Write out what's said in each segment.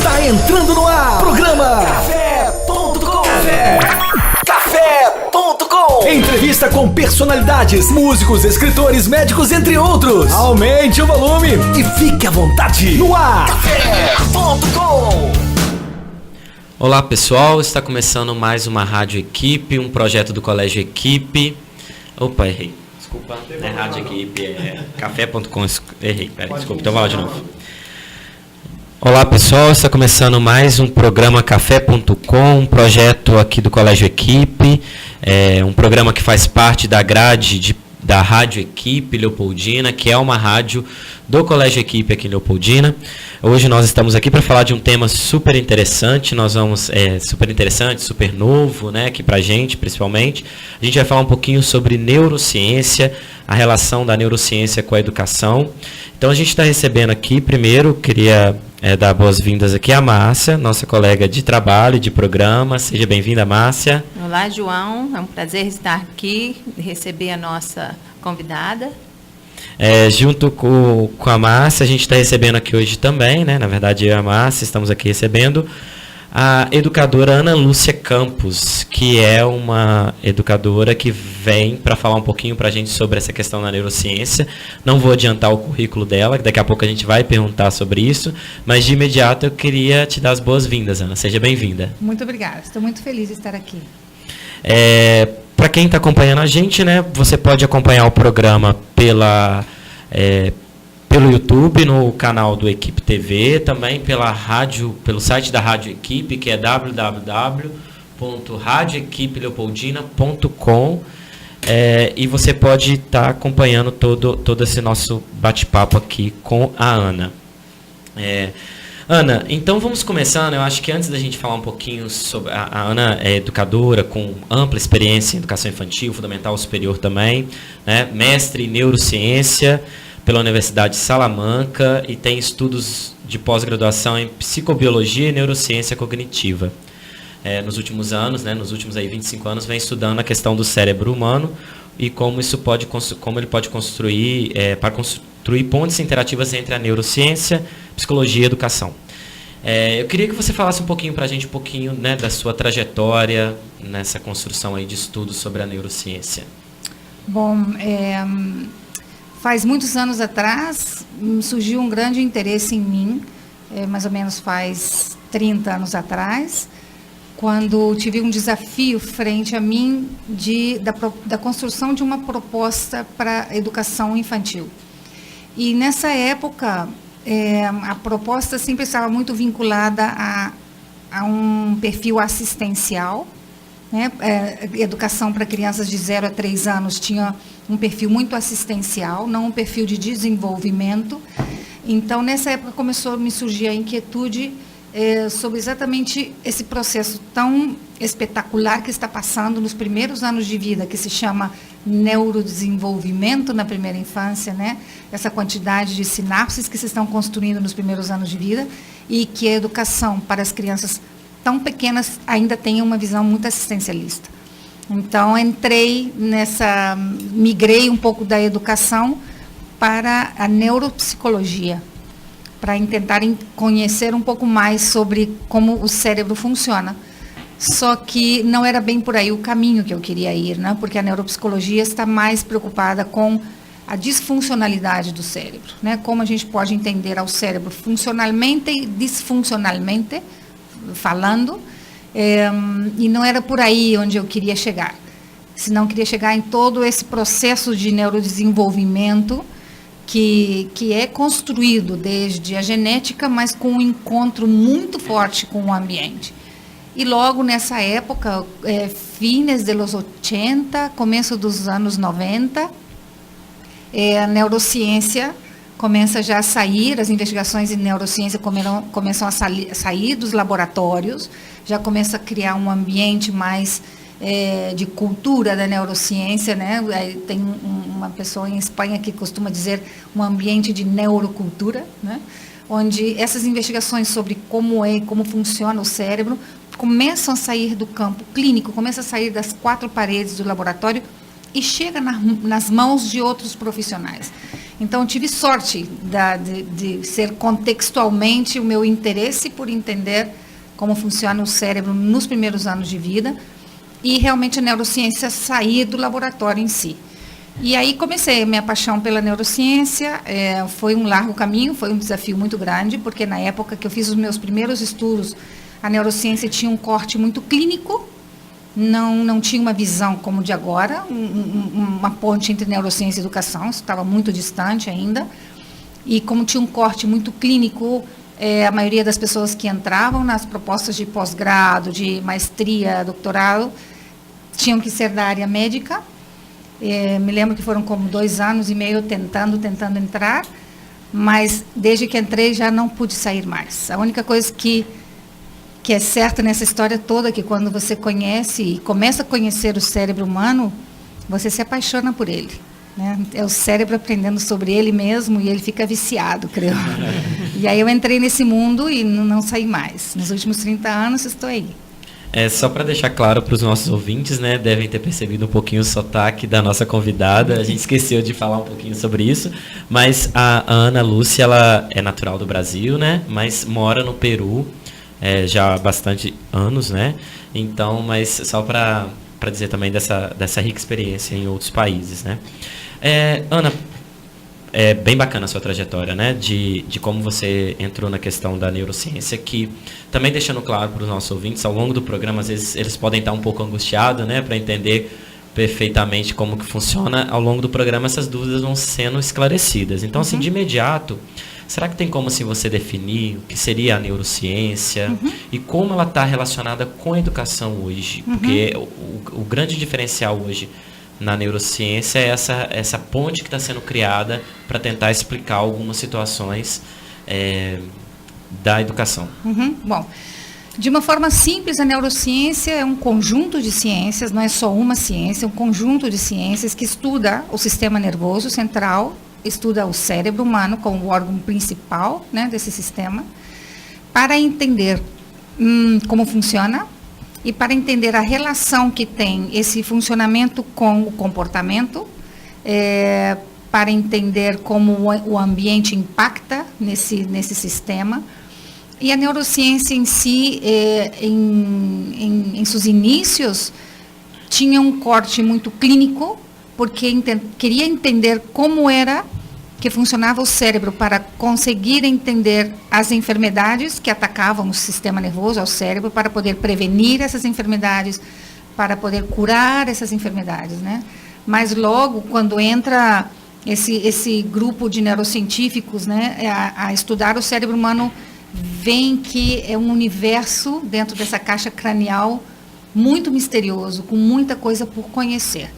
Está entrando no ar. Programa Café.com. Café.com. Entrevista com personalidades, músicos, escritores, médicos, entre outros. Aumente o volume e fique à vontade. No ar. Café.com. Olá pessoal, está começando mais uma Rádio Equipe, um projeto do Colégio Equipe. Opa, errei. Desculpa, não é Rádio Equipe, é Café.com. Errei, peraí, desculpa, então vamos lá de novo. Olá pessoal, está começando mais um programa Café.com, um projeto aqui do Colégio Equipe, um programa que faz parte da grade da Rádio Equipe Leopoldina, que é uma rádio do Colégio Equipe aqui em Leopoldina. Hoje nós estamos aqui para falar de um tema super interessante, super novo, né, aqui pra gente, principalmente. A gente vai falar um pouquinho sobre neurociência, a relação da neurociência com a educação. Então a gente está recebendo aqui, primeiro, queria dar boas-vindas aqui à Márcia, nossa colega de trabalho, de programa. Seja bem-vinda, Márcia. Olá, João. É um prazer estar aqui e receber a nossa convidada. Junto com a Márcia, a gente está recebendo aqui hoje também, né? Na verdade, eu e a Márcia estamos aqui recebendo a educadora Ana Lúcia Campos, que é uma educadora que vem para falar um pouquinho para a gente sobre essa questão da neurociência. Não vou adiantar o currículo dela, que daqui a pouco a gente vai perguntar sobre isso, mas de imediato eu queria te dar as boas-vindas, Ana. Seja bem-vinda. Muito obrigada, estou muito feliz de estar aqui. Para quem está acompanhando a gente, né, você pode acompanhar o programa pelo YouTube, no canal do Equipe TV, também pelo site da Rádio Equipe, que é www.radioequipeleopoldina.com, e você pode estar acompanhando todo esse nosso bate-papo aqui com a Ana. Ana, então vamos começando. Eu acho que antes da gente falar um pouquinho sobre... A Ana é educadora com ampla experiência em educação infantil, fundamental, superior também, né? Mestre em neurociência pela Universidade de Salamanca e tem estudos de pós-graduação em psicobiologia e neurociência cognitiva. Nos últimos anos, né, nos últimos 25 anos, vem estudando a questão do cérebro humano e como ele pode construir, para construir pontes interativas entre a neurociência, psicologia e educação. Eu queria que você falasse um pouquinho para a gente, né, da sua trajetória nessa construção aí de estudos sobre a neurociência. Bom, faz muitos anos atrás surgiu um grande interesse em mim, mais ou menos faz 30 anos atrás, quando tive um desafio frente a mim da construção de uma proposta para a educação infantil. E nessa época, a proposta sempre estava muito vinculada a um perfil assistencial, né? Educação para crianças de 0 a 3 anos tinha um perfil muito assistencial, não um perfil de desenvolvimento. Então, nessa época começou a me surgir a inquietude sobre exatamente esse processo tão espetacular que está passando nos primeiros anos de vida, que se chama neurodesenvolvimento na primeira infância, né? Essa quantidade de sinapses que se estão construindo nos primeiros anos de vida e que a educação para as crianças tão pequenas ainda tem uma visão muito assistencialista. Então, migrei um pouco da educação para a neuropsicologia, para tentar conhecer um pouco mais sobre como o cérebro funciona. Só que não era bem por aí o caminho que eu queria ir, né? Porque a neuropsicologia está mais preocupada com a disfuncionalidade do cérebro, né? Como a gente pode entender ao cérebro funcionalmente e disfuncionalmente, falando, e não era por aí onde eu queria chegar. Senão, queria chegar em todo esse processo de neurodesenvolvimento que é construído desde a genética, mas com um encontro muito forte com o ambiente. E logo nessa época, fines dos 80, começo dos anos 90, a neurociência começa já a sair, as investigações em neurociência começam a sair dos laboratórios, já começa a criar um ambiente mais de cultura da neurociência, né? Tem uma pessoa em Espanha que costuma dizer um ambiente de neurocultura, né? Onde essas investigações sobre como funciona o cérebro começam a sair do campo clínico, começam a sair das 4 paredes do laboratório e chega nas mãos de outros profissionais. Então, eu tive sorte de ser contextualmente o meu interesse por entender como funciona o cérebro nos primeiros anos de vida e realmente a neurociência sair do laboratório em si. E aí comecei a minha paixão pela neurociência, foi um largo caminho, foi um desafio muito grande, porque na época que eu fiz os meus primeiros estudos, a neurociência tinha um corte muito clínico, não tinha uma visão como de agora, uma ponte entre neurociência e educação, isso estava muito distante ainda, e como tinha um corte muito clínico, a maioria das pessoas que entravam nas propostas de pós-grado, de maestria, doutorado, tinham que ser da área médica. Me lembro que foram como 2 anos e meio tentando entrar, mas desde que entrei já não pude sair mais. A única coisa que é certa nessa história toda é que quando você conhece e começa a conhecer o cérebro humano, você se apaixona por ele, né? É o cérebro aprendendo sobre ele mesmo e ele fica viciado, creio. E aí eu entrei nesse mundo e não saí mais. Nos últimos 30 anos estou aí. Só para deixar claro para os nossos ouvintes, né, devem ter percebido um pouquinho o sotaque da nossa convidada, a gente esqueceu de falar um pouquinho sobre isso, mas a Ana Lúcia, ela é natural do Brasil, né, mas mora no Peru já há bastante anos, né, então, mas só para dizer também dessa rica experiência em outros países, né. Ana, é bem bacana a sua trajetória, né? De como você entrou na questão da neurociência, que também deixando claro para os nossos ouvintes, ao longo do programa, às vezes eles podem estar um pouco angustiados, né? Para entender perfeitamente como que funciona. Ao longo do programa, essas dúvidas vão sendo esclarecidas. Então, assim, de imediato, será que tem como assim, você definir o que seria a neurociência e como ela está relacionada com a educação hoje? Porque o grande diferencial hoje na neurociência é essa ponte que está sendo criada para tentar explicar algumas situações da educação. Bom, de uma forma simples, a neurociência é um conjunto de ciências, não é só uma ciência, é um conjunto de ciências que estuda o sistema nervoso central, estuda o cérebro humano como o órgão principal, né, desse sistema, para entender como funciona, e para entender a relação que tem esse funcionamento com o comportamento, para entender como o ambiente impacta nesse sistema. E a neurociência em si, em seus inícios, tinha um corte muito clínico, porque queria entender como era que funcionava o cérebro para conseguir entender as enfermidades que atacavam o sistema nervoso, ao cérebro, para poder prevenir essas enfermidades, para poder curar essas enfermidades, né? Mas logo, quando entra esse grupo de neurocientíficos, né, a estudar o cérebro humano, vem que é um universo dentro dessa caixa cranial muito misterioso, com muita coisa por conhecer.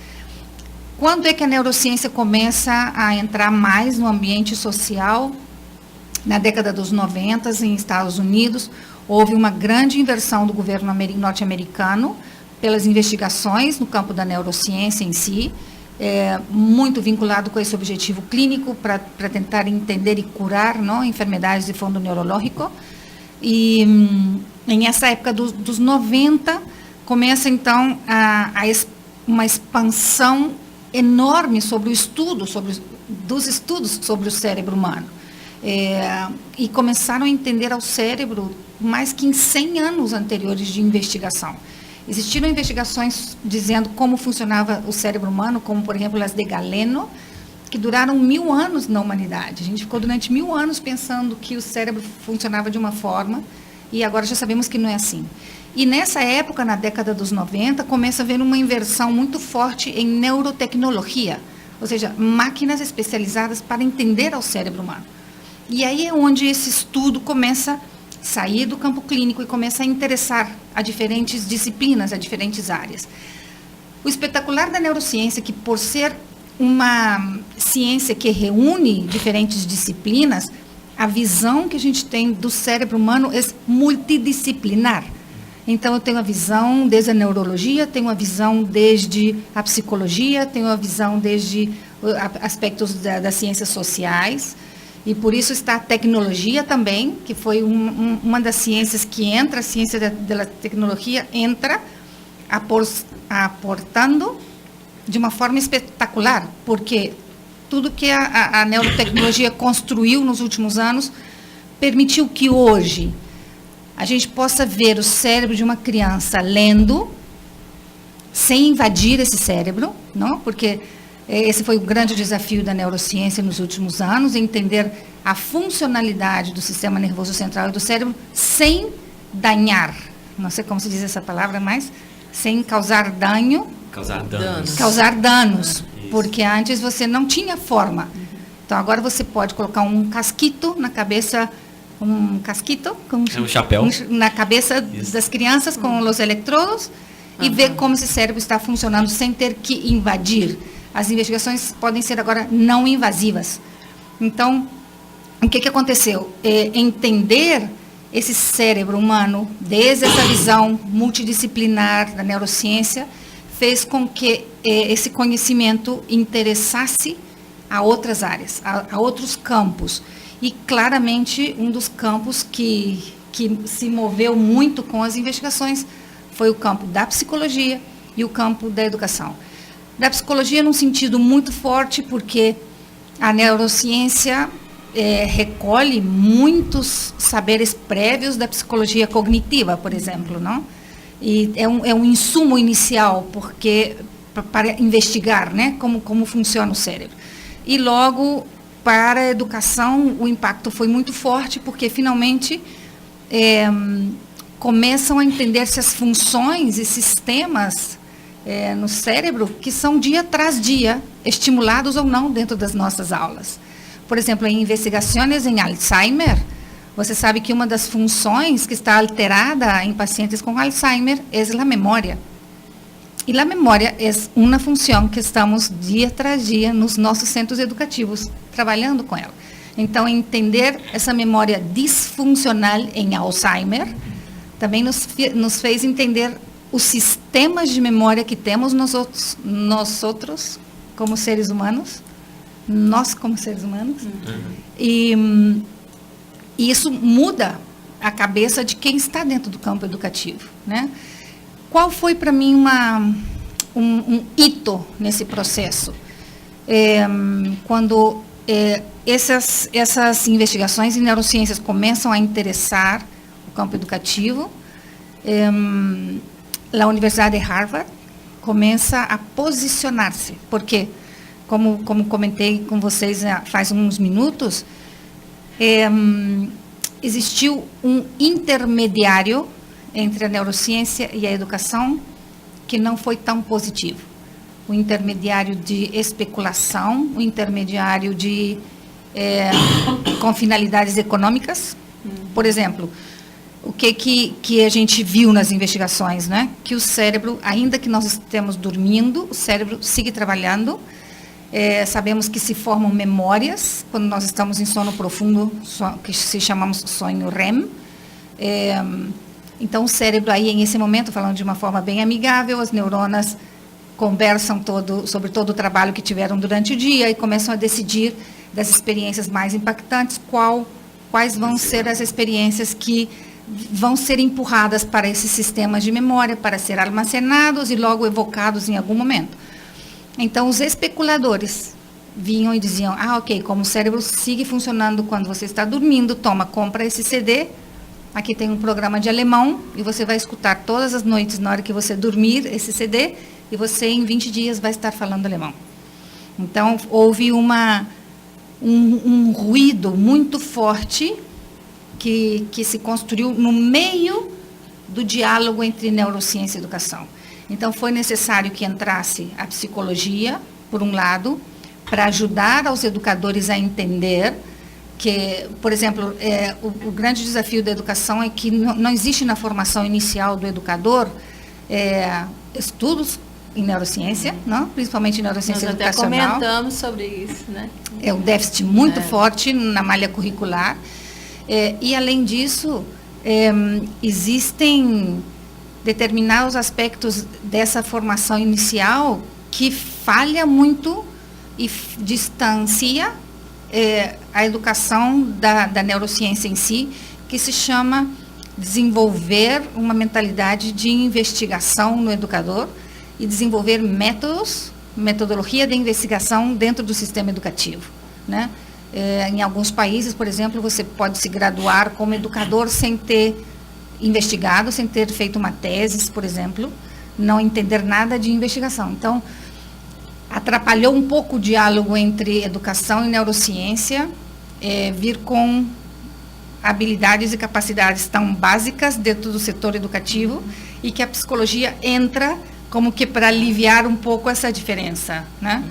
Quando é que a neurociência começa a entrar mais no ambiente social? Na década dos 90, em Estados Unidos, houve uma grande inversão do governo norte-americano pelas investigações no campo da neurociência em si, muito vinculado com esse objetivo clínico para tentar entender e curar, não, enfermidades de fundo neurológico. E nessa época dos 90, começa então uma expansão enorme sobre os estudos sobre o cérebro humano. E começaram a entender ao cérebro mais que em 100 anos anteriores de investigação. Existiram investigações dizendo como funcionava o cérebro humano, como, por exemplo, as de Galeno, que duraram 1000 anos na humanidade. A gente ficou durante 1000 anos pensando que o cérebro funcionava de uma forma, e agora já sabemos que não é assim. E nessa época, na década dos 90, começa a haver uma inversão muito forte em neurotecnologia, ou seja, máquinas especializadas para entender ao cérebro humano. E aí é onde esse estudo começa a sair do campo clínico e começa a interessar a diferentes disciplinas, a diferentes áreas. O espetacular da neurociência é que, por ser uma ciência que reúne diferentes disciplinas, a visão que a gente tem do cérebro humano é multidisciplinar. Então, eu tenho a visão desde a neurologia, tenho a visão desde a psicologia, tenho a visão desde aspectos das ciências sociais, e por isso está a tecnologia também, que foi uma das ciências que entra, a ciência da tecnologia entra aportando de uma forma espetacular, porque tudo que a neurotecnologia construiu nos últimos anos permitiu que hoje a gente possa ver o cérebro de uma criança lendo, sem invadir esse cérebro, não? Porque esse foi o grande desafio da neurociência nos últimos anos, entender a funcionalidade do sistema nervoso central e do cérebro sem danhar, não sei como se diz essa palavra, mas sem causar dano. Causar danos, porque antes você não tinha forma. Então agora você pode colocar um casquito na cabeça, um chapéu na cabeça das crianças com os eletrodos e ver como esse cérebro está funcionando sem ter que invadir. As investigações podem ser agora não invasivas. Então, o que aconteceu? Entender esse cérebro humano, desde essa visão multidisciplinar da neurociência, fez com que esse conhecimento interessasse a outras áreas, a outros campos. E, claramente, um dos campos que se moveu muito com as investigações foi o campo da psicologia e o campo da educação. Da psicologia num sentido muito forte, porque a neurociência recolhe muitos saberes prévios da psicologia cognitiva, por exemplo, não? E é um insumo inicial para investigar, né, como funciona o cérebro. E logo, para a educação, o impacto foi muito forte, porque finalmente começam a entender-se as funções e sistemas no cérebro que são dia tras dia estimulados ou não dentro das nossas aulas. Por exemplo, em investigações em Alzheimer, você sabe que uma das funções que está alterada em pacientes com Alzheimer é a memória. E a memória é uma função que estamos dia tras dia nos nossos centros educativos, trabalhando com ela. Então, entender essa memória disfuncional em Alzheimer também nos fez entender os sistemas de memória que temos nós outros como seres humanos, nós como seres humanos, e isso muda a cabeça de quem está dentro do campo educativo, né? Qual foi para mim um hito nesse processo? Quando essas investigações em neurociências começam a interessar o campo educativo, a Universidade de Harvard começa a posicionar-se, porque, como comentei com vocês faz uns minutos, existiu um intermediário entre a neurociência e a educação que não foi tão positivo. O intermediário de especulação, o intermediário com finalidades econômicas. Por exemplo, o que a gente viu nas investigações, né? Que o cérebro, ainda que nós estemos dormindo, o cérebro sigue trabalhando. Sabemos que se formam memórias quando nós estamos em sono profundo, que se chamamos sonho REM. Então, o cérebro aí, nesse momento, falando de uma forma bem amigável, as neuronas conversam sobre todo o trabalho que tiveram durante o dia e começam a decidir das experiências mais impactantes, quais vão ser as experiências que vão ser empurradas para esses sistemas de memória, para ser armazenados e logo evocados em algum momento. Então, os especuladores vinham e diziam, ok, como o cérebro sigue funcionando quando você está dormindo, compra esse CD, aqui tem um programa de alemão, e você vai escutar todas as noites, na hora que você dormir, esse CD, e você, em 20 dias, vai estar falando alemão. Então, houve um ruído muito forte que se construiu no meio do diálogo entre neurociência e educação. Então, foi necessário que entrasse a psicologia, por um lado, para ajudar aos educadores a entender que, por exemplo, o grande desafio da educação é que não existe na formação inicial do educador estudos em neurociência, não? Principalmente em neurociência educacional. Nós até comentamos sobre isso, né? É um déficit muito forte na malha curricular. E, além disso, existem determinados aspectos dessa formação inicial que falha muito e distancia a educação da neurociência em si, que se chama desenvolver uma mentalidade de investigação no educador e desenvolver métodos metodologia de investigação dentro do sistema educativo, né? Em alguns países, por exemplo, você pode se graduar como educador sem ter investigado, sem ter feito uma tese, por exemplo, não entender nada de investigação. Então, atrapalhou um pouco o diálogo entre educação e neurociência, vir com habilidades e capacidades tão básicas dentro do setor educativo e que a psicologia entra como que para aliviar um pouco essa diferença, né?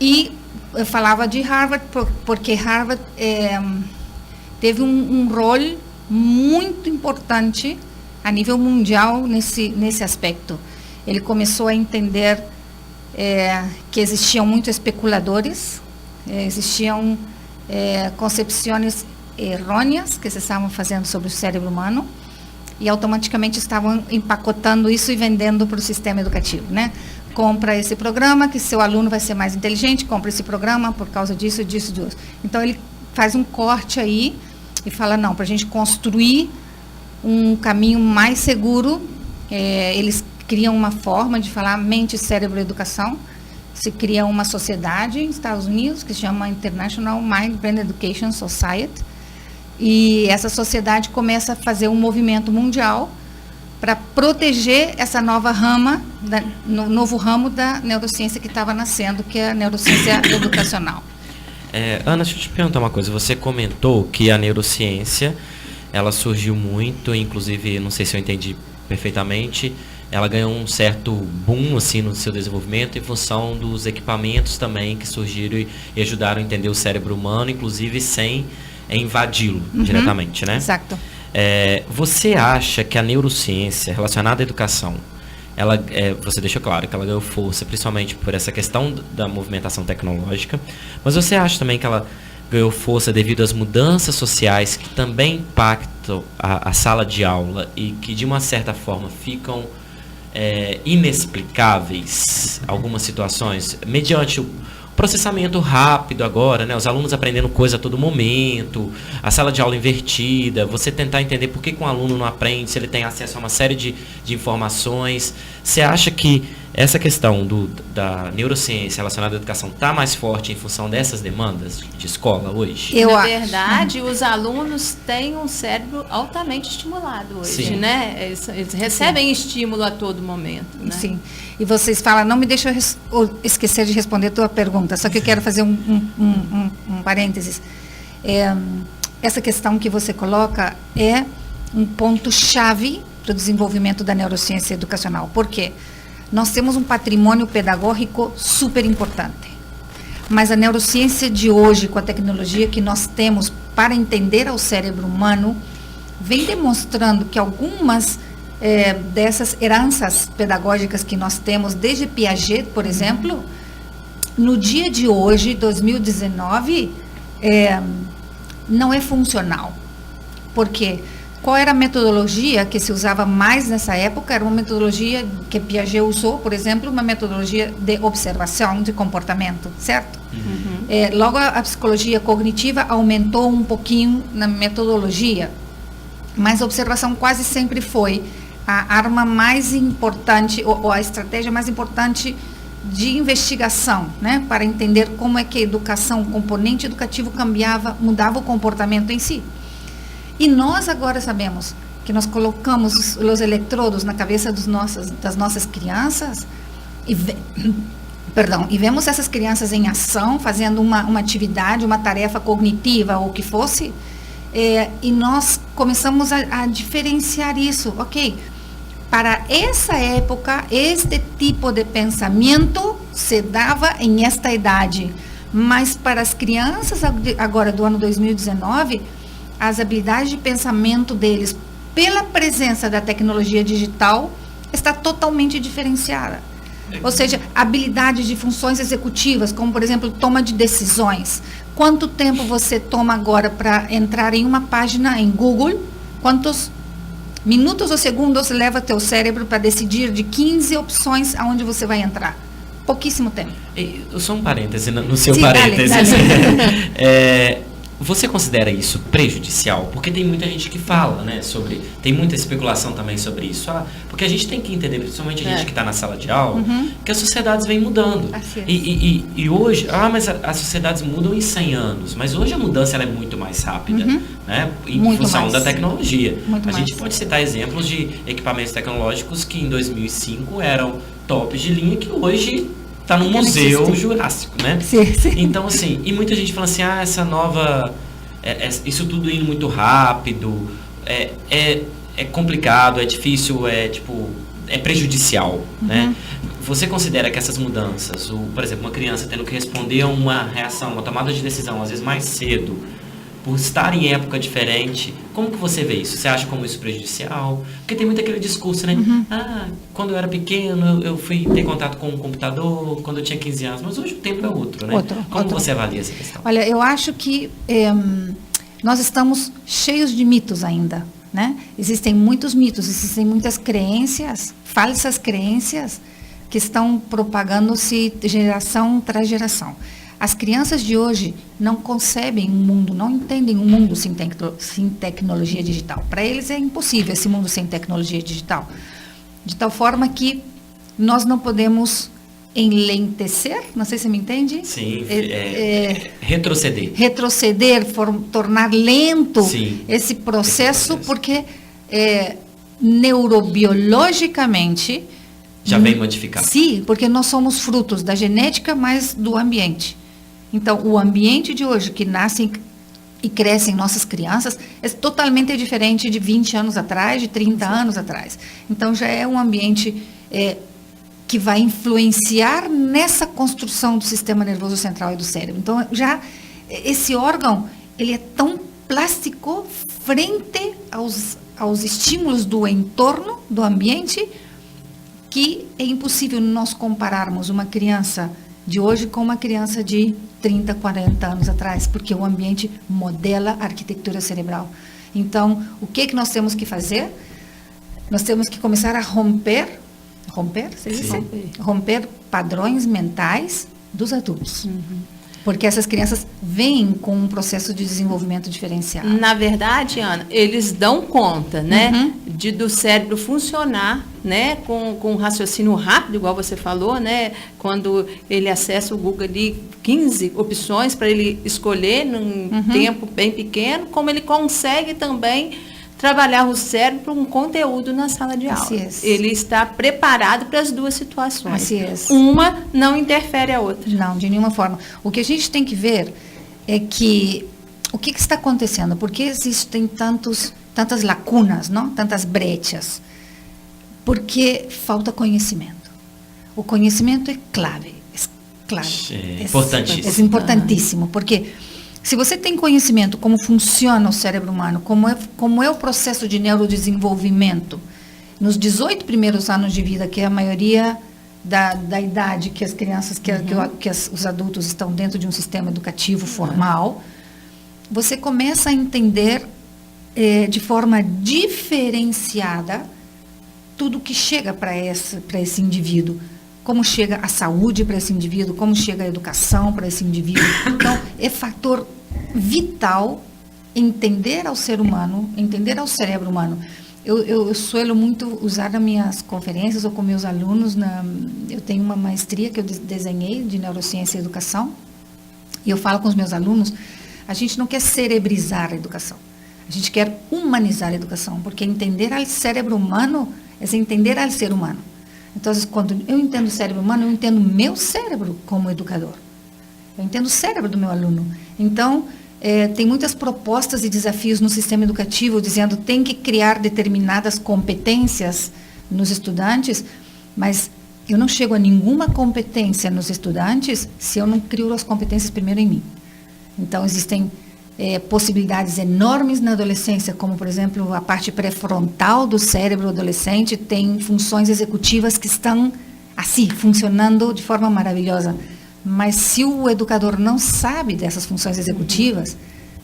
E eu falava de Harvard porque Harvard teve um rol muito importante a nível mundial nesse aspecto. Ele começou a entender que existiam muitos especuladores, existiam concepções errôneas que se estavam fazendo sobre o cérebro humano e automaticamente estavam empacotando isso e vendendo para o sistema educativo, né? Compra esse programa que seu aluno vai ser mais inteligente, compra esse programa por causa disso, disso, disso. Então, ele faz um corte aí e fala, não, para a gente construir um caminho mais seguro, eles criam uma forma de falar mente, cérebro, educação. Se cria uma sociedade nos Estados Unidos que se chama International Mind Brain Education Society. E essa sociedade começa a fazer um movimento mundial para proteger essa nova rama, novo ramo da neurociência que estava nascendo, que é a neurociência educacional. Ana, deixa eu te perguntar uma coisa. Você comentou que a neurociência, ela surgiu muito, inclusive, não sei se eu entendi perfeitamente, ela ganhou um certo boom assim, no seu desenvolvimento em função dos equipamentos também que surgiram e ajudaram a entender o cérebro humano, inclusive sem invadi-lo diretamente, né? Exato. Você acha que a neurociência relacionada à educação, você deixou claro que ela ganhou força principalmente por essa questão da movimentação tecnológica, mas você acha também que ela ganhou força devido às mudanças sociais que também impactam a sala de aula e que de uma certa forma ficam inexplicáveis algumas situações, mediante o processamento rápido agora, né? Os alunos aprendendo coisa a todo momento, a sala de aula invertida, você tentar entender por que um aluno não aprende, se ele tem acesso a uma série de informações. Você acha que essa questão da neurociência relacionada à educação está mais forte em função dessas demandas de escola hoje? Na verdade, os alunos têm um cérebro altamente estimulado hoje, Sim. né? Eles recebem estímulo a todo momento, né? Sim. E vocês falam, não me deixa esquecer de responder a tua pergunta, só que eu quero fazer um parênteses. Essa questão que você coloca é um ponto-chave para o desenvolvimento da neurociência educacional. Por quê? Nós temos um patrimônio pedagógico super importante. Mas a neurociência de hoje, com a tecnologia que nós temos para entender o cérebro humano, vem demonstrando que algumas dessas heranças pedagógicas que nós temos, desde Piaget, por exemplo, no dia de hoje, 2019, não é funcional. Por quê? Qual era a metodologia que se usava mais nessa época? Era uma metodologia que Piaget usou, por exemplo, uma metodologia de observação de comportamento, certo? Uhum. Logo, a psicologia cognitiva aumentou um pouquinho na metodologia, mas a observação quase sempre foi a arma mais importante, ou a estratégia mais importante de investigação, né? Para entender como é que a educação, o componente educativo mudava o comportamento em si. E nós agora sabemos que nós colocamos os eletrodos na cabeça das nossas crianças e vemos essas crianças em ação, fazendo uma atividade, uma tarefa cognitiva ou o que fosse, e nós começamos a diferenciar isso. Ok, para essa época, este tipo de pensamento se dava em esta idade, mas para as crianças agora do ano 2019, as habilidades de pensamento deles, pela presença da tecnologia digital, está totalmente diferenciada. Ou seja, habilidades de funções executivas, como, por exemplo, toma de decisões. Quanto tempo você toma agora para entrar em uma página em Google? Quantos minutos ou segundos leva teu cérebro para decidir de 15 opções aonde você vai entrar? Pouquíssimo tempo. Só um parêntese no seu Sim, parêntese. dale. Você considera isso prejudicial? Porque tem muita gente que fala, né, tem muita especulação também sobre isso. Porque a gente tem que entender, principalmente a gente que está na sala de aula, que as sociedades vêm mudando. Assim é. E hoje, mas as sociedades mudam em 100 anos, mas hoje a mudança ela é muito mais rápida, né, em Muito função mais. da tecnologia. Muito a gente mais. pode citar exemplos de equipamentos tecnológicos que em 2005 eram tops de linha, que hoje está no Museu existe. Jurássico, né? Sim. Então, assim, e muita gente fala assim, essa nova... isso tudo indo muito rápido, é complicado, é difícil, é prejudicial, né? Você considera que essas mudanças, por exemplo, uma criança tendo que responder a uma reação, uma tomada de decisão, às vezes mais cedo, por estar em época diferente, como que você vê isso? Você acha como isso prejudicial? Porque tem muito aquele discurso, né? Quando eu era pequeno, eu fui ter contato com o computador, quando eu tinha 15 anos, mas hoje o tempo é outro, né? Como você avalia essa questão? Olha, eu acho que nós estamos cheios de mitos ainda, né? Existem muitos mitos, existem muitas crenças, falsas crenças, que estão propagando-se geração tras geração. As crianças de hoje não concebem um mundo, não entendem um mundo sem tecnologia digital. Para eles é impossível esse mundo sem tecnologia digital. De tal forma que nós não podemos enlentecer, não sei se você me entende? Sim, retroceder. Retroceder, tornar lento esse processo, porque neurobiologicamente... Já vem modificado. Sim, porque nós somos frutos da genética, mas do ambiente. Então, o ambiente de hoje, que nascem e crescem nossas crianças, é totalmente diferente de 20 anos atrás, de 30 anos atrás. Então, já é um ambiente que vai influenciar nessa construção do sistema nervoso central e do cérebro. Então, já esse órgão, ele é tão plástico frente aos estímulos do entorno, do ambiente, que é impossível nós compararmos uma criança de hoje com uma criança de 30, 40 anos atrás, porque o ambiente modela a arquitetura cerebral. Então, o que nós temos que fazer? Nós temos que começar a romper padrões mentais dos adultos. Porque essas crianças vêm com um processo de desenvolvimento diferenciado. Na verdade, Ana, eles dão conta, né, do cérebro funcionar, né, com raciocínio rápido, igual você falou, né, quando ele acessa o Google ali, 15 opções para ele escolher num tempo bem pequeno, como ele consegue também trabalhar o cérebro para um conteúdo na sala de aula. Ele está preparado para as duas situações. Assim é. Uma não interfere a outra. Não, de nenhuma forma. O que a gente tem que ver é que o que está acontecendo? Por que existem tantas lacunas, não? Tantas brechas? Porque falta conhecimento. O conhecimento é clave. É importantíssimo. É importantíssimo, porque se você tem conhecimento como funciona o cérebro humano, como é o processo de neurodesenvolvimento, nos 18 primeiros anos de vida, que é a maioria da idade que as crianças, os adultos estão dentro de um sistema educativo formal, você começa a entender de forma diferenciada tudo que chega para esse indivíduo. Como chega a saúde para esse indivíduo, como chega a educação para esse indivíduo. Então, é fator vital entender ao ser humano, entender ao cérebro humano. Eu suelo muito usar nas minhas conferências ou com meus alunos, eu tenho uma maestria que eu desenhei de neurociência e educação, e eu falo com os meus alunos, a gente não quer cerebrizar a educação, a gente quer humanizar a educação, porque entender ao cérebro humano é entender ao ser humano. Então, quando eu entendo o cérebro humano, eu entendo meu cérebro como educador. Eu entendo o cérebro do meu aluno. Então, tem muitas propostas e desafios no sistema educativo, dizendo que tem que criar determinadas competências nos estudantes, mas eu não chego a nenhuma competência nos estudantes se eu não crio as competências primeiro em mim. Então, existem possibilidades enormes na adolescência, como, por exemplo, a parte pré-frontal do cérebro adolescente tem funções executivas que estão, assim, funcionando de forma maravilhosa. Mas se o educador não sabe dessas funções executivas,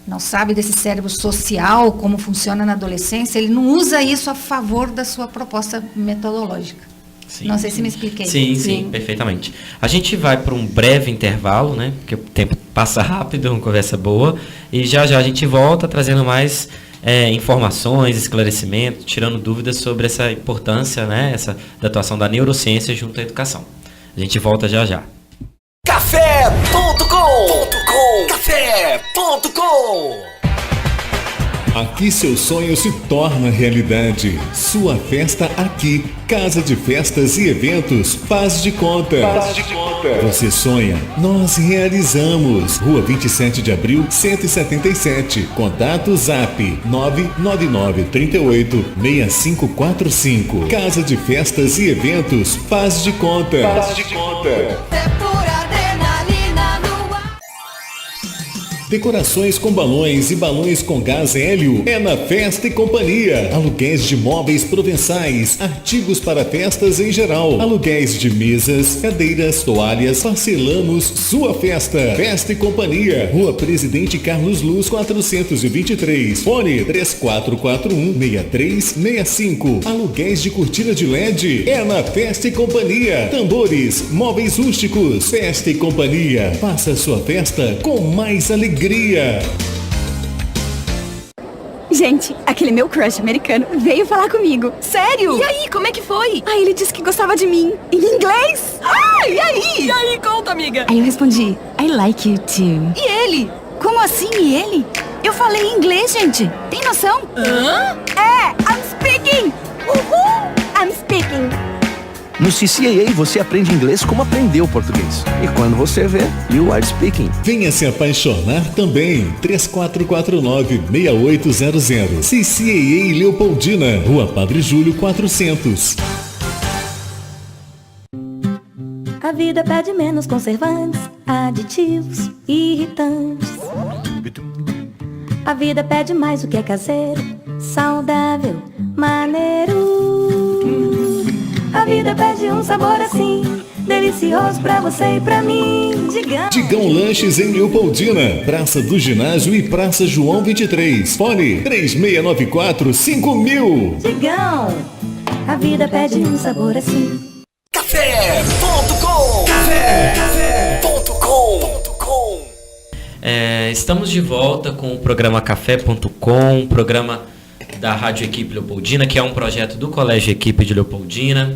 não sabe desse cérebro social, como funciona na adolescência, ele não usa isso a favor da sua proposta metodológica. Sim, não sei se me expliquei. Sim, perfeitamente. A gente vai para um breve intervalo, né? Porque o tempo passa rápido, uma conversa boa. E já a gente volta trazendo mais informações, esclarecimento, tirando dúvidas sobre essa importância, né, da atuação da neurociência junto à educação. A gente volta já. Café.com. Café.com. Aqui seu sonho se torna realidade. Sua festa aqui. Casa de Festas e Eventos Faz de Conta. Você sonha, nós realizamos. Rua 27 de Abril, 177. Contato Zap 999386545. Casa de Festas e Eventos Faz de Conta. Decorações com balões e balões com gás hélio é na Festa e Companhia. Aluguéis de móveis provençais, artigos para festas em geral, aluguéis de mesas, cadeiras, toalhas, parcelamos sua festa. Festa e Companhia, Rua Presidente Carlos Luz 423, fone 3441-6365. Aluguéis de cortina de LED é na Festa e Companhia. Tambores, móveis rústicos, Festa e Companhia. Faça sua festa com mais alegria. Gente, aquele meu crush americano veio falar comigo. Sério? E aí, como é que foi? Ah, ele disse que gostava de mim. Em inglês. Ah, e aí? E aí, conta, amiga. Aí eu respondi, I like you too. E ele? Como assim, e ele? Eu falei em inglês, gente. Tem noção? Hã? I'm speaking. Uhul. I'm speaking. No CCAA você aprende inglês como aprendeu português. E quando você vê, you are speaking. Venha se apaixonar também. 3449-6800. CCAA Leopoldina, Rua Padre Júlio 400. A vida pede menos conservantes, aditivos, irritantes. A vida pede mais o que é caseiro, saudável, maneiro. A vida pede um sabor assim, delicioso pra você e pra mim. Digão Lanches em Leopoldina, Praça do Ginásio e Praça João 23. Fone 3694-5000. Digão, a vida pede um sabor assim. Café.com. Estamos de volta com o programa Café.com, programa da Rádio Equipe Leopoldina, que é um projeto do Colégio Equipe de Leopoldina.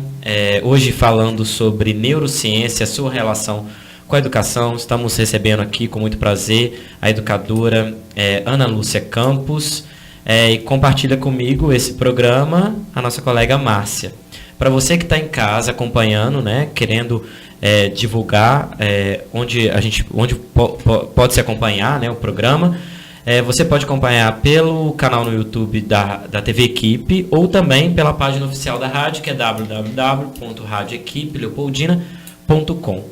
Hoje falando sobre neurociência, sua relação com a educação. Estamos recebendo aqui com muito prazer a educadora Ana Lúcia Campos, e compartilha comigo esse programa a nossa colega Márcia. Para você que está em casa acompanhando, né, querendo divulgar onde pode se acompanhar, né, o programa, você pode acompanhar pelo canal no YouTube da TV Equipe ou também pela página oficial da rádio, que é www.radioequipeleopoldina.com.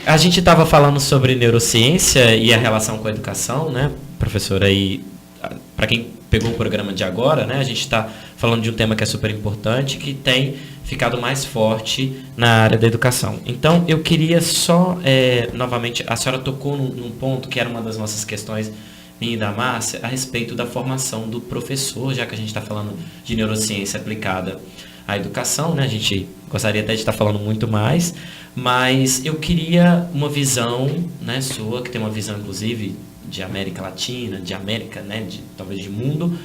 A gente estava falando sobre neurociência e a relação com a educação, né, professora? E para quem pegou o programa de agora, né, a gente está falando de um tema que é super importante, que tem ficado mais forte na área da educação. Então, eu queria só, novamente, a senhora tocou num ponto que era uma das nossas questões, minha e da Márcia, a respeito da formação do professor, já que a gente está falando de neurociência aplicada à educação, né? A gente gostaria até de estar falando muito mais, mas eu queria uma visão, né, sua, que tem uma visão, inclusive, de América Latina, de América, né, talvez de mundo.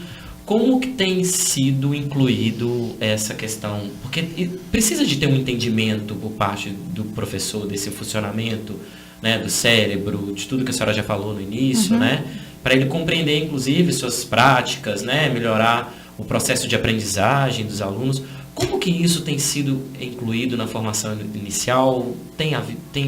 Como que tem sido incluído essa questão? Porque precisa de ter um entendimento por parte do professor desse funcionamento, né, do cérebro, de tudo que a senhora já falou no início, né, para ele compreender, inclusive, suas práticas, né, melhorar o processo de aprendizagem dos alunos. Como que isso tem sido incluído na formação inicial? Tem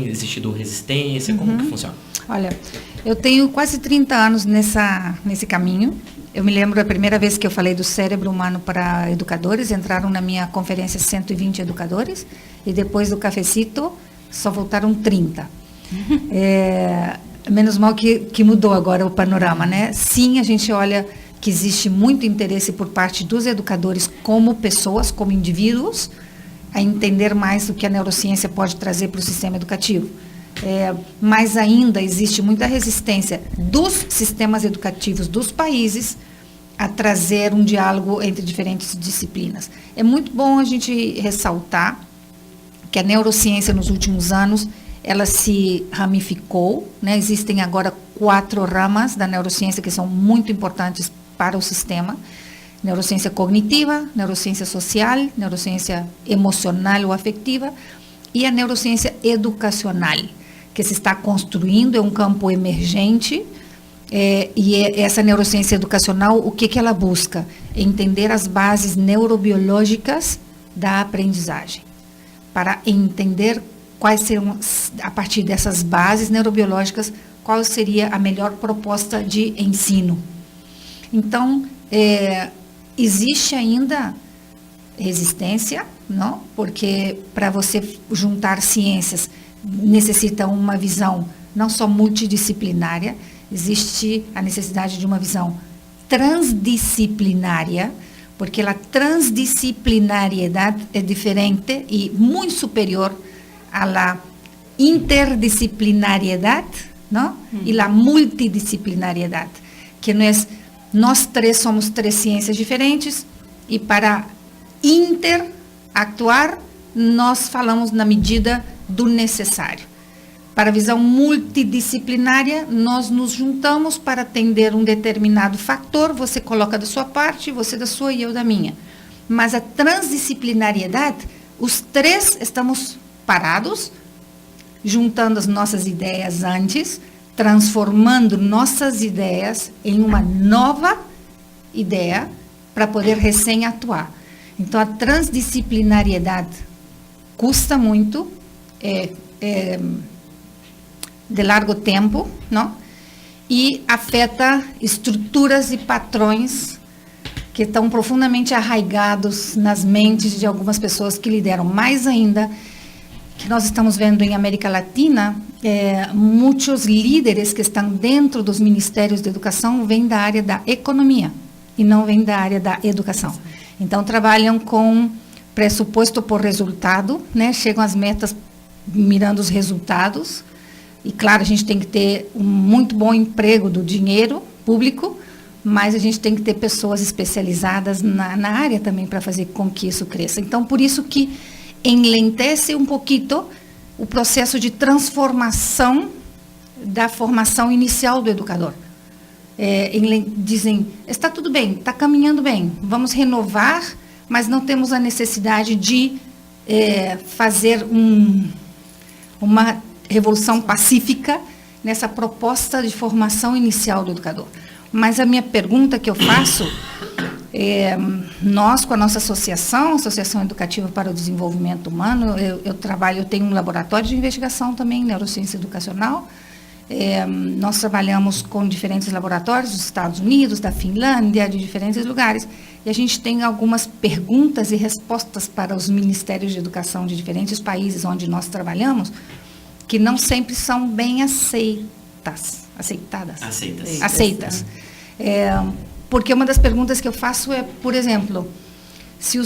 existido resistência? Como que funciona? Olha, eu tenho quase 30 anos nesse caminho. Eu me lembro da primeira vez que eu falei do cérebro humano para educadores, entraram na minha conferência 120 educadores, e depois do cafecito só voltaram 30. Menos mal que mudou agora o panorama, né? Sim, a gente olha que existe muito interesse por parte dos educadores como pessoas, como indivíduos, a entender mais o que a neurociência pode trazer para o sistema educativo. Mas ainda existe muita resistência dos sistemas educativos dos países a trazer um diálogo entre diferentes disciplinas. É muito bom a gente ressaltar que a neurociência nos últimos anos ela se ramificou, né? Existem agora 4 ramas da neurociência que são muito importantes para o sistema: neurociência cognitiva, neurociência social, neurociência emocional ou afetiva e a neurociência educacional, que se está construindo, é um campo emergente. Essa neurociência educacional, o que ela busca? Entender as bases neurobiológicas da aprendizagem, para entender quais seriam, a partir dessas bases neurobiológicas, qual seria a melhor proposta de ensino. Então, existe ainda resistência, não? Porque para você juntar ciências necessita uma visão não só multidisciplinária, existe a necessidade de uma visão transdisciplinária, porque a transdisciplinariedade é diferente e muito superior à interdisciplinariedade, não? E a multidisciplinariedade, que nós 3 somos 3 ciências diferentes e para interactuar nós falamos na medida do necessário. Para a visão multidisciplinária, nós nos juntamos para atender um determinado fator, você coloca da sua parte, você da sua e eu da minha. Mas a transdisciplinariedade, os 3 estamos parados, juntando as nossas ideias antes, transformando nossas ideias em uma nova ideia para poder recém-atuar. Então, a transdisciplinariedade custa muito, de largo tempo, não? E afeta estruturas e padrões que estão profundamente arraigados nas mentes de algumas pessoas que lideram. Mais ainda, que nós estamos vendo em América Latina, muitos líderes que estão dentro dos ministérios de educação vêm da área da economia e não vêm da área da educação. Então, trabalham com pressuposto por resultado, né? Chegam às metas mirando os resultados. E, claro, a gente tem que ter um muito bom emprego do dinheiro público, mas a gente tem que ter pessoas especializadas na área também para fazer com que isso cresça. Então, por isso que enlentece um pouquinho o processo de transformação da formação inicial do educador. Dizem, está tudo bem, está caminhando bem, vamos renovar, mas não temos a necessidade de fazer uma revolução pacífica nessa proposta de formação inicial do educador. Mas a minha pergunta que eu faço, nós com a nossa Associação Educativa para o Desenvolvimento Humano, eu tenho um laboratório de investigação também, neurociência educacional. Nós trabalhamos com diferentes laboratórios dos Estados Unidos, da Finlândia, de diferentes lugares, e a gente tem algumas perguntas e respostas para os ministérios de educação de diferentes países onde nós trabalhamos, que não sempre são bem aceitas. Porque uma das perguntas que eu faço é, por exemplo, se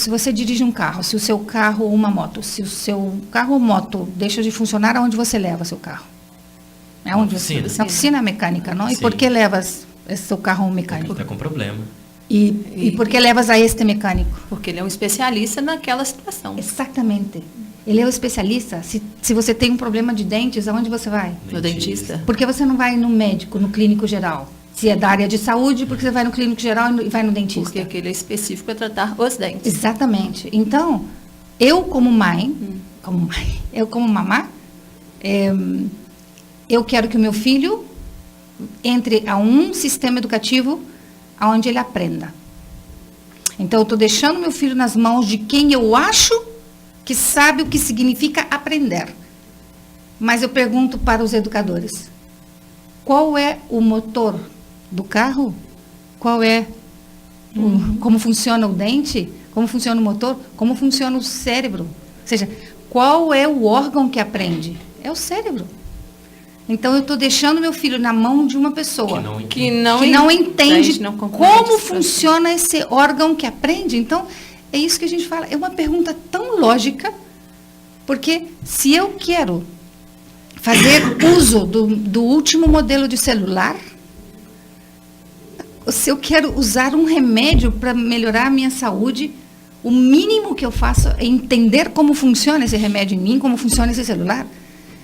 você dirige um carro, se o seu carro ou uma moto, se o seu carro ou moto deixa de funcionar, aonde você leva seu carro? Aonde você? Na oficina mecânica, não? Sim. E por que levas seu carro a um mecânico? Porque está com problema. E por que levas a este mecânico? Porque ele é um especialista naquela situação. Exatamente. Ele é o especialista. Se você tem um problema de dentes, aonde você vai? No dentista. Por que você não vai no médico, no clínico geral? Se é da área de saúde, porque você vai no clínico geral e vai no dentista? Porque aquele é específico para tratar os dentes. Exatamente. Então, eu como mãe, eu como mamá, eu quero que o meu filho entre a um sistema educativo onde ele aprenda. Então, eu estou deixando meu filho nas mãos de quem eu acho que sabe o que significa aprender. Mas eu pergunto para os educadores, qual é o motor do carro? Como funciona o dente? Como funciona o motor? Como funciona o cérebro? Ou seja, qual é o órgão que aprende? É o cérebro. Então, eu estou deixando meu filho na mão de uma pessoa que não entende como funciona esse órgão que aprende. Então, é isso que a gente fala. É uma pergunta tão lógica, porque se eu quero fazer uso do último modelo de celular, se eu quero usar um remédio para melhorar a minha saúde, o mínimo que eu faço é entender como funciona esse remédio em mim, como funciona esse celular.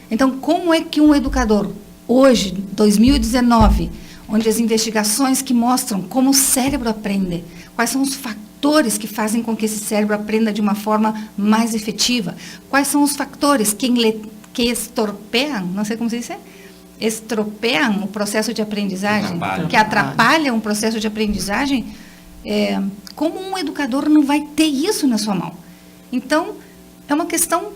Então, como é que um educador, hoje, 2019, onde as investigações que mostram como o cérebro aprende, quais são os fatores que fazem com que esse cérebro aprenda de uma forma mais efetiva, quais são os fatores que estropiam, não sei como se diz, estropiam o processo de aprendizagem, que atrapalham o processo de aprendizagem, como um educador não vai ter isso na sua mão? Então, é uma questão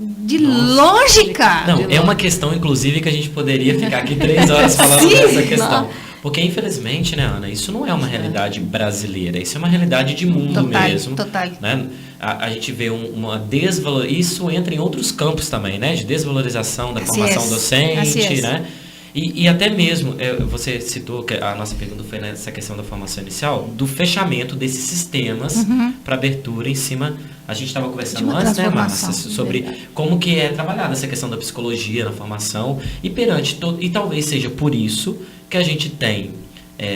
de lógica. Não, é uma questão, inclusive, que a gente poderia ficar aqui 3 horas falando dessa questão. Porque, infelizmente, né, Ana, isso não é uma realidade brasileira, isso é uma realidade de mundo mesmo. Total. Né? A gente vê uma desvalorização, isso entra em outros campos também, né? De desvalorização da formação docente, né? E até mesmo, você citou que a nossa pergunta foi nessa questão da formação inicial, do fechamento desses sistemas para abertura em cima. A gente estava conversando antes, né, Márcia, sobre como que é trabalhada essa questão da psicologia na formação e talvez seja por isso que a gente tem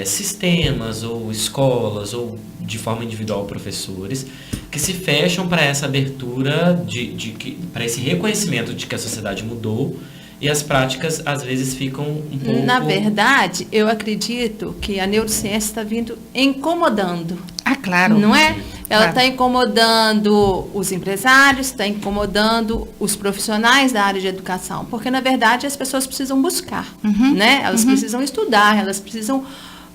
sistemas ou escolas ou de forma individual professores que se fecham para essa abertura, para esse reconhecimento de que a sociedade mudou. E as práticas, às vezes, ficam um pouco... Na verdade, eu acredito que a neurociência está vindo incomodando. Ah, claro. Não é? Ela está incomodando os empresários, está incomodando os profissionais da área de educação. Porque, na verdade, as pessoas precisam buscar. Né? Elas precisam estudar, elas precisam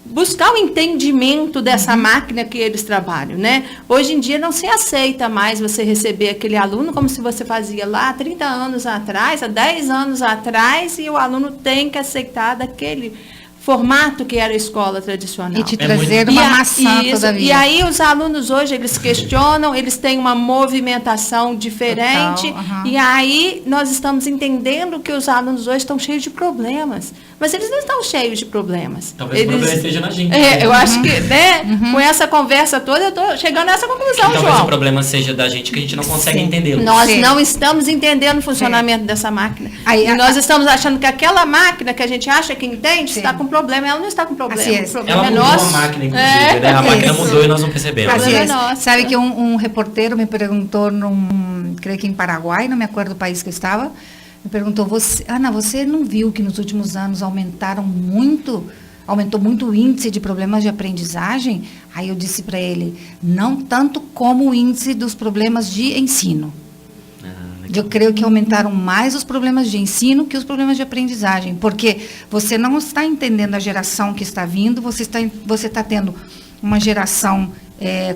buscar o entendimento dessa máquina que eles trabalham, né? Hoje em dia não se aceita mais você receber aquele aluno como se você fazia lá há 30 anos atrás, há 10 anos atrás, e o aluno tem que aceitar daquele formato que era a escola tradicional. E te trazer uma maçã toda vida. E aí os alunos hoje, eles questionam, eles têm uma movimentação diferente, e aí nós estamos entendendo que os alunos hoje estão cheios de problemas. Mas eles não estão cheios de problemas. Talvez o problema esteja na gente. Eu acho que, né, com essa conversa toda, eu estou chegando a essa conclusão, João. Talvez o problema seja da gente, que a gente não consegue entender. Nós não estamos entendendo o funcionamento dessa máquina. E nós estamos achando que aquela máquina que a gente acha que entende está com problema. Ela não está com problema. O problema ela é mudou nosso. A máquina, inclusive. Né? A máquina mudou e nós não percebemos. O problema é nosso. Sabe que um reporteiro me perguntou, creio que em Paraguai, não me acordo do país que eu estava, me perguntou, Ana, você não viu que nos últimos anos aumentou muito o índice de problemas de aprendizagem? Aí eu disse para ele, não tanto como o índice dos problemas de ensino. Eu creio que aumentaram mais os problemas de ensino que os problemas de aprendizagem, porque você não está entendendo a geração que está vindo, você está tendo uma geração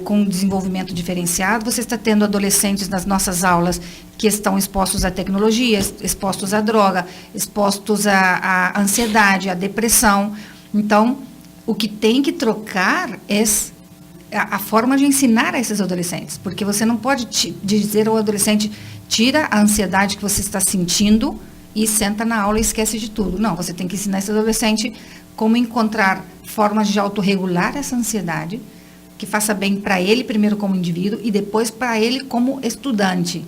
com desenvolvimento diferenciado, você está tendo adolescentes nas nossas aulas que estão expostos à tecnologia, expostos à droga, expostos à ansiedade, à depressão. Então, o que tem que trocar é a forma de ensinar a esses adolescentes, porque você não pode dizer ao adolescente, tira a ansiedade que você está sentindo e senta na aula e esquece de tudo. Não, você tem que ensinar esse adolescente como encontrar formas de autorregular essa ansiedade, que faça bem para ele primeiro como indivíduo e depois para ele como estudante.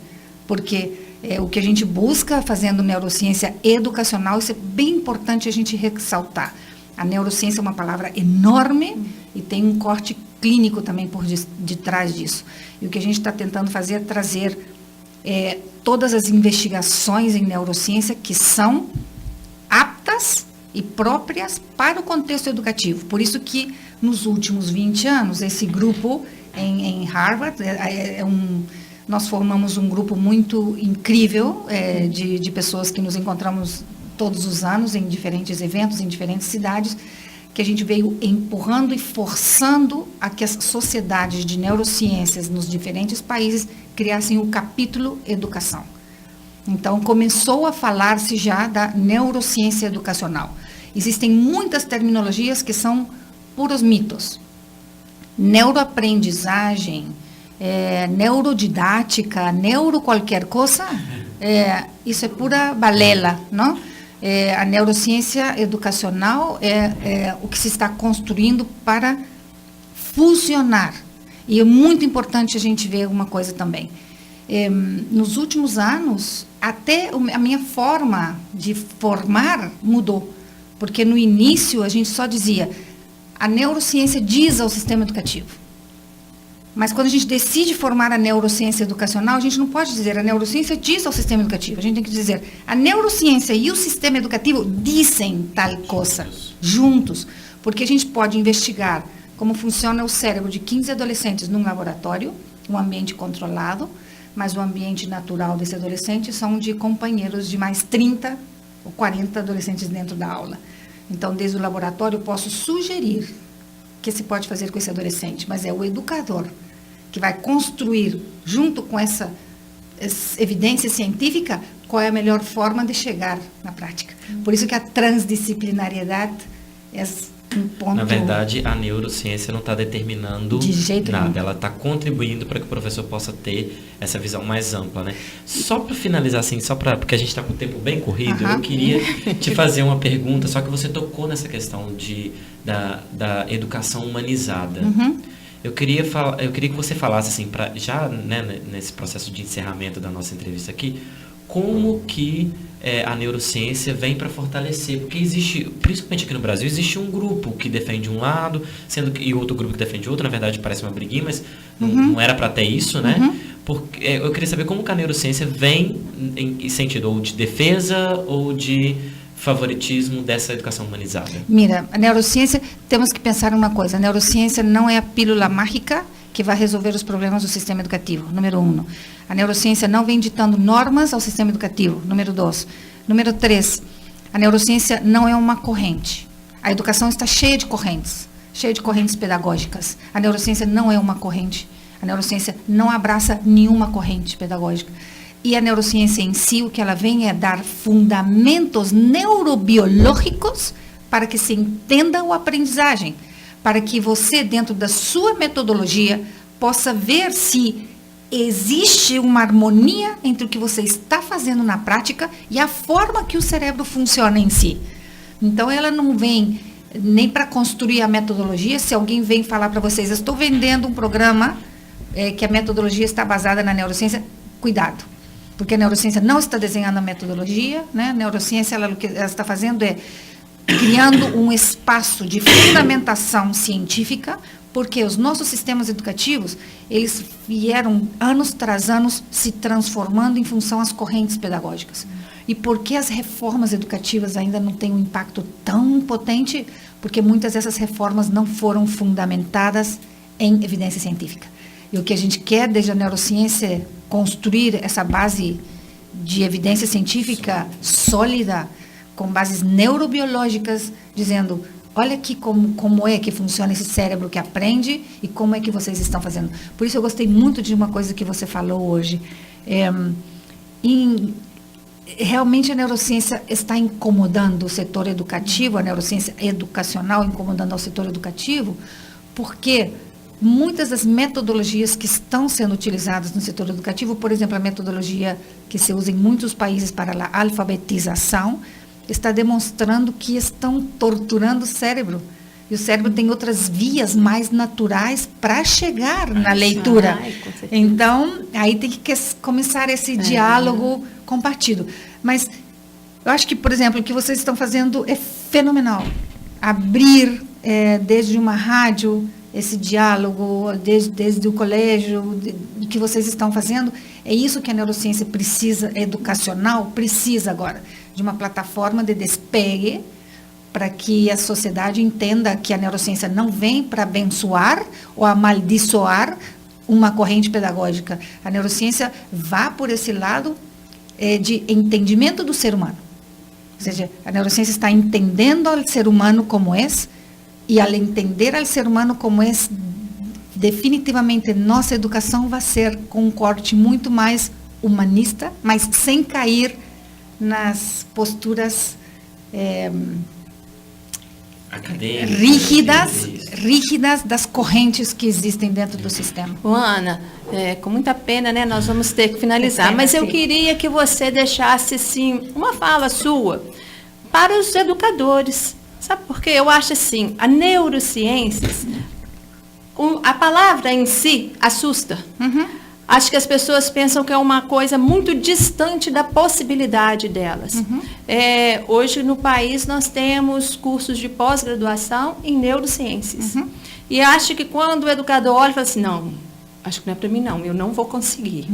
Porque o que a gente busca fazendo neurociência educacional, isso é bem importante a gente ressaltar. A neurociência é uma palavra enorme e tem um corte clínico também por detrás disso. E o que a gente está tentando fazer é trazer todas as investigações em neurociência que são aptas e próprias para o contexto educativo. Por isso que, nos últimos 20 anos, esse grupo em Harvard, nós formamos um grupo muito incrível de pessoas que nos encontramos todos os anos em diferentes eventos, em diferentes cidades, que a gente veio empurrando e forçando a que as sociedades de neurociências nos diferentes países criassem o capítulo educação. Então, começou a falar-se já da neurociência educacional. Existem muitas terminologias que são puros mitos. Neuroaprendizagem, neurodidática, neuro qualquer coisa, isso é pura balela, não? A neurociência educacional é o que se está construindo para fusionar. E é muito importante a gente ver uma coisa também. Nos últimos anos, até a minha forma de formar mudou. Porque no início a gente só dizia, a neurociência diz ao sistema educativo. Mas quando a gente decide formar a neurociência educacional, a gente não pode dizer a neurociência diz ao sistema educativo. A gente tem que dizer a neurociência e o sistema educativo dizem tal coisa, juntos. Porque a gente pode investigar como funciona o cérebro de 15 adolescentes num laboratório, um ambiente controlado, mas o ambiente natural desse adolescente são de companheiros de mais 30 ou 40 adolescentes dentro da aula. Então, desde o laboratório, eu posso sugerir o que se pode fazer com esse adolescente, mas é o educador que vai construir, junto com essa evidência científica, qual é a melhor forma de chegar na prática. Por isso que a transdisciplinariedade é um ponto... Na verdade, a neurociência não está determinando de jeito nada, nenhum. ela está contribuindo para que o professor possa ter essa visão mais ampla, né? Só para finalizar, assim, porque a gente está com o tempo bem corrido, eu queria te fazer uma pergunta, só que você tocou nessa questão da educação humanizada. Eu queria que você falasse, assim, já né, nesse processo de encerramento da nossa entrevista aqui, como que a neurociência vem para fortalecer, porque existe, principalmente aqui no Brasil, existe um grupo que defende um lado, e outro grupo que defende outro, na verdade parece uma briguinha, mas não era para ter isso, né? Porque, eu queria saber como que a neurociência vem em sentido ou de defesa ou de favoritismo dessa educação humanizada. Mira, a neurociência, temos que pensar uma coisa, a neurociência não é a pílula mágica que vai resolver os problemas do sistema educativo, número 1. A neurociência não vem ditando normas ao sistema educativo, número 2. Número 3, a neurociência não é uma corrente. A educação está cheia de correntes pedagógicas. A neurociência não é uma corrente. A neurociência não abraça nenhuma corrente pedagógica. E a neurociência em si, o que ela vem é dar fundamentos neurobiológicos para que se entenda a aprendizagem, para que você, dentro da sua metodologia, possa ver se existe uma harmonia entre o que você está fazendo na prática e a forma que o cérebro funciona em si. Então, ela não vem nem para construir a metodologia. Se alguém vem falar para vocês, eu estou vendendo um programa que a metodologia está baseada na neurociência, cuidado. Porque a neurociência não está desenhando a metodologia, né? A neurociência, o que ela está fazendo é criando um espaço de fundamentação científica, porque os nossos sistemas educativos, eles vieram anos tras anos se transformando em função às correntes pedagógicas. E por que as reformas educativas ainda não têm um impacto tão potente? Porque muitas dessas reformas não foram fundamentadas em evidência científica. E o que a gente quer desde a neurociência é construir essa base de evidência científica sólida, com bases neurobiológicas, dizendo, olha aqui como é que funciona esse cérebro que aprende e como é que vocês estão fazendo. Por isso eu gostei muito de uma coisa que você falou hoje. Realmente a neurociência está incomodando o setor educativo, a neurociência educacional incomodando ao setor educativo, porque muitas das metodologias que estão sendo utilizadas no setor educativo, por exemplo, a metodologia que se usa em muitos países para a alfabetização, está demonstrando que estão torturando o cérebro. E o cérebro tem outras vias mais naturais para chegar na leitura. Então, aí tem que começar esse diálogo compartido. Mas eu acho que, por exemplo, o que vocês estão fazendo é fenomenal. Abrir desde uma rádio esse diálogo, desde o colégio, o que vocês estão fazendo, é isso que a neurociência precisa, educacional, precisa agora, de uma plataforma de despegue, para que a sociedade entenda que a neurociência não vem para abençoar ou amaldiçoar uma corrente pedagógica. A neurociência vá por esse lado de entendimento do ser humano. Ou seja, a neurociência está entendendo o ser humano como é, e ao entender o ser humano como é, definitivamente nossa educação vai ser com um corte muito mais humanista, mas sem cair nas posturas rígidas das correntes que existem dentro do sistema. Ana, com muita pena, né, nós vamos ter que finalizar, mas eu queria que você deixasse, assim, uma fala sua para os educadores. Sabe por quê? Eu acho assim, a neurociências, a palavra em si assusta. Acho que as pessoas pensam que é uma coisa muito distante da possibilidade delas. Hoje no país nós temos cursos de pós-graduação em neurociências. E acho que quando o educador olha e fala assim, não, acho que não é para mim não, eu não vou conseguir.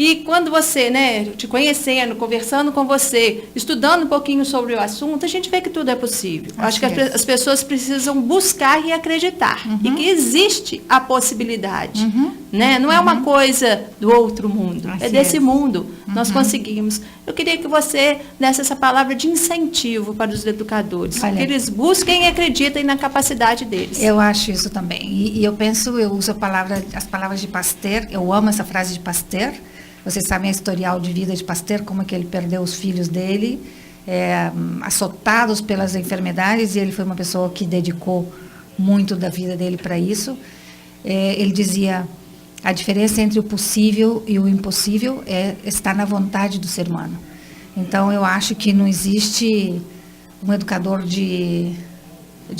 E quando você, né, te conhecendo, conversando com você, estudando um pouquinho sobre o assunto, a gente vê que tudo é possível. Acho que as pessoas precisam buscar e acreditar. E que existe a possibilidade. Né? Não é uma coisa do outro mundo, é desse mundo. Nós conseguimos. Eu queria que você desse essa palavra de incentivo para os educadores. Que eles busquem e acreditem na capacidade deles. Eu acho isso também. E eu penso, eu uso as palavras de Pasteur, eu amo essa frase de Pasteur. Vocês sabem a historial de vida de Pasteur, como é que ele perdeu os filhos dele, açotados pelas enfermidades, e ele foi uma pessoa que dedicou muito da vida dele para isso. Ele dizia, a diferença entre o possível e o impossível está na vontade do ser humano. Então, eu acho que não existe um educador de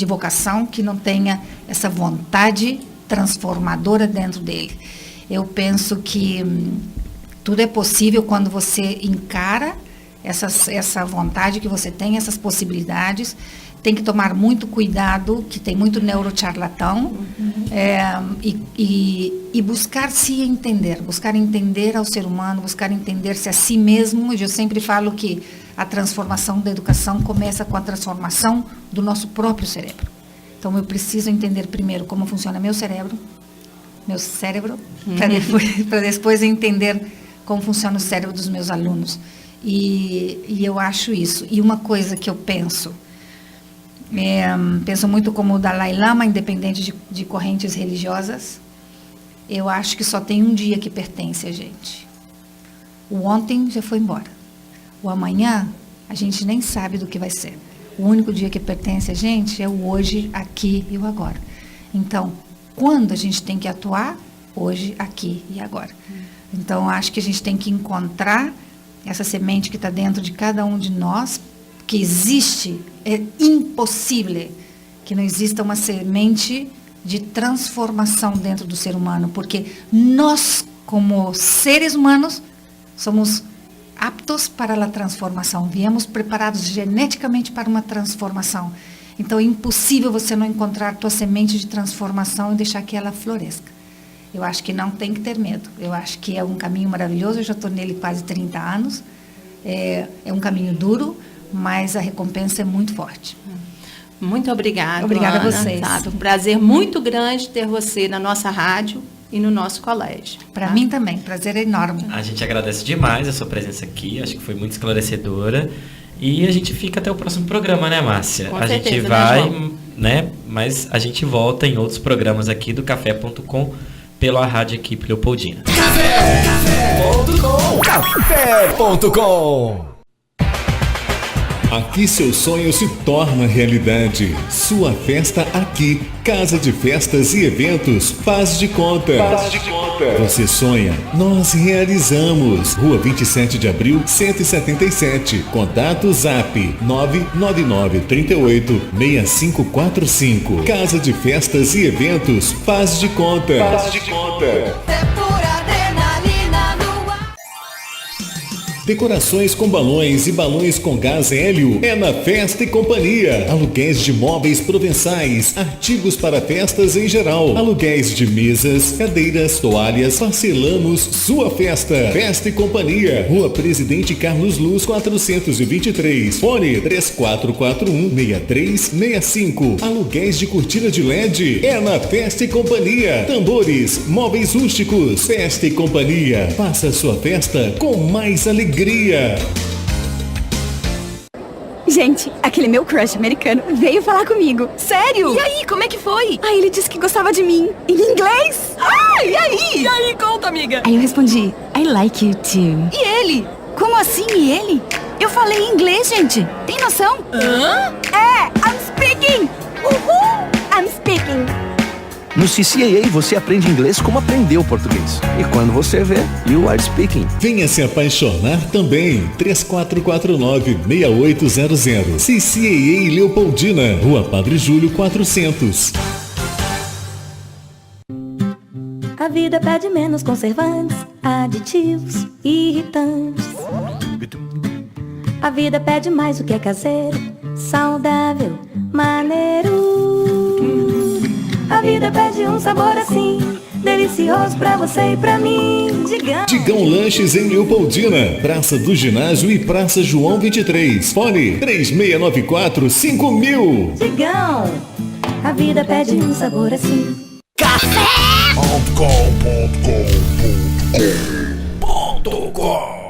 vocação que não tenha essa vontade transformadora dentro dele. Eu penso que tudo é possível quando você encara essa vontade que você tem, essas possibilidades. Tem que tomar muito cuidado, que tem muito neurocharlatão, e buscar se entender, buscar entender ao ser humano, buscar entender-se a si mesmo. Eu sempre falo que a transformação da educação começa com a transformação do nosso próprio cérebro. Então, eu preciso entender primeiro como funciona meu cérebro, para depois entender como funciona o cérebro dos meus alunos. E eu acho isso. E uma coisa que eu penso muito como o Dalai Lama, independente de correntes religiosas, eu acho que só tem um dia que pertence a gente. O ontem já foi embora. O amanhã, a gente nem sabe do que vai ser. O único dia que pertence a gente é o hoje, aqui e o agora. Então, quando a gente tem que atuar? Hoje, aqui e agora. Então, acho que a gente tem que encontrar essa semente que está dentro de cada um de nós, que existe, é impossível que não exista uma semente de transformação dentro do ser humano, porque nós, como seres humanos, somos aptos para a transformação, viemos preparados geneticamente para uma transformação. Então, é impossível você não encontrar tua semente de transformação e deixar que ela floresça. Eu acho que não tem que ter medo. Eu acho que é um caminho maravilhoso. Eu já estou nele quase 30 anos. É um caminho duro, mas a recompensa é muito forte. Muito obrigada. Obrigada Ana, a vocês. Um prazer muito grande ter você na nossa rádio e no nosso colégio. Para mim também, prazer enorme. A gente agradece demais a sua presença aqui. Acho que foi muito esclarecedora. E a gente fica até o próximo programa, né, Márcia? Com certeza, gente vai, né? Mas a gente volta em outros programas aqui do Café.com pela Rádio Equipe Leopoldina. Café.com. Aqui seu sonho se torna realidade. Sua festa aqui. Casa de Festas e Eventos Faz de Conta. Você sonha, nós realizamos. Rua 27 de Abril, 177. Contato Zap 999386545. Casa de Festas e Eventos Faz de Conta. Decorações com balões e balões com gás hélio é na Festa e Companhia. Aluguéis de móveis provençais, artigos para festas em geral. Aluguéis de mesas, cadeiras, toalhas. Parcelamos sua festa. Festa e Companhia. Rua Presidente Carlos Luz 423. Fone 3441-6365. Aluguéis de cortina de LED é na Festa e Companhia. Tambores, móveis rústicos. Festa e Companhia. Faça sua festa com mais alegria. Gente, aquele meu crush americano veio falar comigo. Sério? E aí, como é que foi? Aí ele disse que gostava de mim. Em inglês? E aí? E aí, conta, amiga. Aí eu respondi, I like you too. E ele? Como assim, e ele? Eu falei em inglês, gente. Tem noção? I'm speaking. Uhul! I'm speaking. No CCAA você aprende inglês como aprendeu português. E quando você vê, you are speaking. Venha se apaixonar também. 3449-6800. CCAA Leopoldina. Rua Padre Júlio 400. A vida pede menos conservantes, aditivos, irritantes. A vida pede mais o que é caseiro, saudável, maneiro. A vida pede um sabor assim, delicioso pra você e pra mim. Digão. Digão Lanches em Leopoldina, Praça do Ginásio e Praça João 23. Fone 3694-5000. Digão, a vida pede um sabor assim. Café.com.com